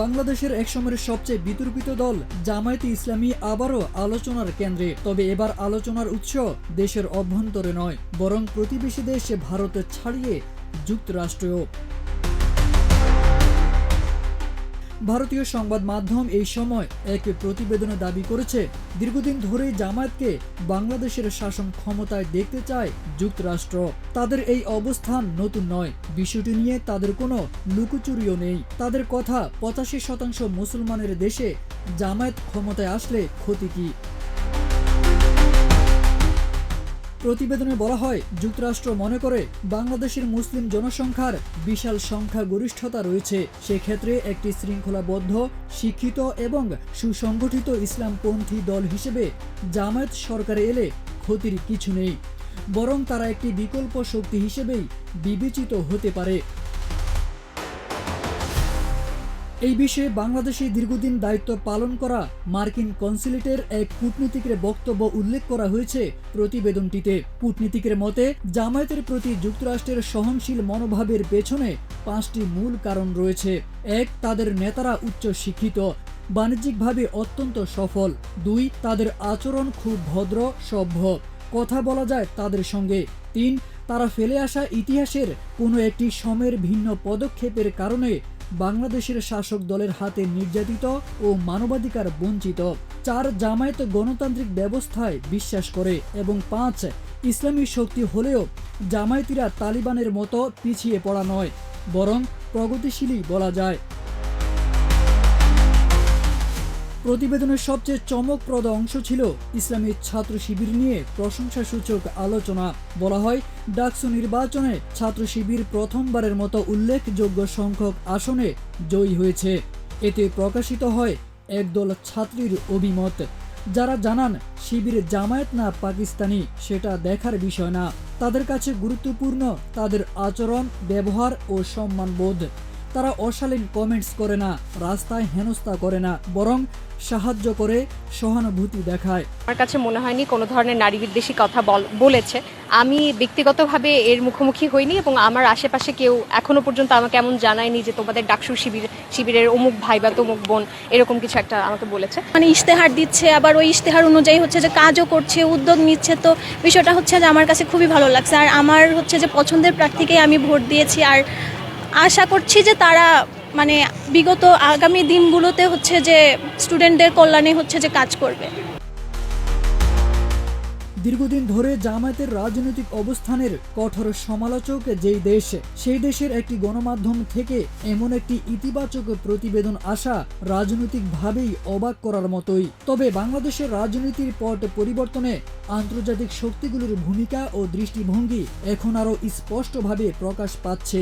বাংলাদেশের একসময়ের সবচেয়ে বিতর্কিত দল জামায়াতে ইসলামী আবারও আলোচনার কেন্দ্রে। তবে এবার আলোচনার উৎস দেশের অভ্যন্তরে নয়, বরং প্রতিবেশী দেশ ভারত ছাড়িয়ে যুক্তরাষ্ট্রেও। ভারতীয় সংবাদ মাধ্যম এই সময় এক প্রতিবেদনে দাবি করেছে, দীর্ঘদিন ধরেই জামায়াতকে বাংলাদেশের শাসন ক্ষমতায় দেখতে চায় যুক্তরাষ্ট্র। তাদের এই অবস্থান নতুন নয়, বিষয়টি নিয়ে তাদের কোনো লুকোচুরিও নেই। তাদের কথা, 85% মুসলমানের দেশে জামায়াত ক্ষমতায় আসলে ক্ষতি কি? প্রতিবেদনে বলা হয়, যুক্তরাষ্ট্র মনে করে বাংলাদেশের মুসলিম জনসংখ্যার বিশাল সংখ্যাগরিষ্ঠতা রয়েছে। সেক্ষেত্রে একটি শৃঙ্খলাবদ্ধ, শিক্ষিত এবং সুসংগঠিত ইসলামপন্থী দল হিসেবে জামায়াত সরকারে এলে ক্ষতির কিছু নেই, বরং তারা একটি বিকল্প শক্তি হিসেবেই বিবেচিত হতে পারে। এই বিষয়ে বাংলাদেশে দীর্ঘদিন দায়িত্ব পালন করা মার্কিন কনসুলেটের এক কূটনীতিকের বক্তব্য উল্লেখ করা হয়েছে প্রতিবেদনটিতে। কূটনীতিকের মতে, জামায়াতের প্রতি যুক্তরাষ্ট্রের সহনশীল মনোভাবের পেছনে 5টি মূল কারণ রয়েছে। 1. তাদের নেতারা উচ্চ শিক্ষিত, বাণিজ্যিকভাবে অত্যন্ত সফল। 2. তাদের আচরণ খুব ভদ্র, সভ্য, কথা বলা যায় তাদের সঙ্গে। 3. তারা ফেলে আসা ইতিহাসের কোনো একটি সময়ের ভিন্ন পদক্ষেপের কারণে বাংলাদেশের শাসক দলের হাতে নির্যাতিত ও মানবাধিকার বঞ্চিত। 4. জামায়াত গণতান্ত্রিক ব্যবস্থায় বিশ্বাস করে। এবং 5. ইসলামী শক্তি হলেও জামায়াতিরা তালিবানের মতো পিছিয়ে পড়া নয়, বরং প্রগতিশীলই বলা যায়। প্রতিবেদনের সবচেয়ে চমকপ্রদ অংশ ছিল ইসলামী ছাত্র শিবির নিয়ে প্রশংসাসূচক আলোচনা। বলা হয়, ডাকসু নির্বাচনে ছাত্র শিবির প্রথমবারের মতো উল্লেখযোগ্য সংখ্যক আসনে জয়ী হয়েছে। এতে প্রকাশিত হয় একদল ছাত্রীর অভিমত, যারা জানান শিবির জামায়াত না পাকিস্তানি সেটা দেখার বিষয় না। তাদের কাছে গুরুত্বপূর্ণ তাদের আচরণ, ব্যবহার ও সম্মানবোধ। তারা অশালীন কমেন্টস করে না, রাস্তায় হেনস্থা করে না, বরং সাহায্য করে, সহানুভূতি দেখায়। আমার কাছে মনে হয়নি কোনো ধরনের নারী বিদ্বেষী কথা বলেছে। আমি ব্যক্তিগতভাবে এর মুখোমুখি হইনি এবং আমার আশেপাশে কেউ এখনো পর্যন্ত আমাকে এমন জানায়নি যে তোমাদের ডাকসু শিবিরের অমুক ভাই বা তমুক বোন এরকম কিছু একটা আমাকে বলেছে। মানে ইশতেহার দিচ্ছে, আবার ওই ইশতেহার অনুযায়ী হচ্ছে যে কাজও করছে, উদ্যোগ নিচ্ছে। তো বিষয়টা হচ্ছে যে আমার কাছে খুবই ভালো লাগছে। আর আমার হচ্ছে যে পছন্দের প্রার্থীকে আমি ভোট দিয়েছি। আর আশা করছি যে তারা মানে বিগত আগামী দিনগুলোতে হচ্ছে যে স্টুডেন্টদের কল্যাণে হচ্ছে যে কাজ করবে। দীর্ঘদিন ধরে জামায়াতের রাজনৈতিক অবস্থানের কঠোর সমালোচক যেই দেশ, সেই দেশের একটি গণমাধ্যম থেকে এমন একটি ইতিবাচক প্রতিবেদন আসা রাজনৈতিকভাবেই অবাক করার মতোই। তবে বাংলাদেশের রাজনীতির পট পরিবর্তনে আন্তর্জাতিক শক্তিগুলোর ভূমিকা ও দৃষ্টিভঙ্গি এখন আরও স্পষ্টভাবে প্রকাশ পাচ্ছে।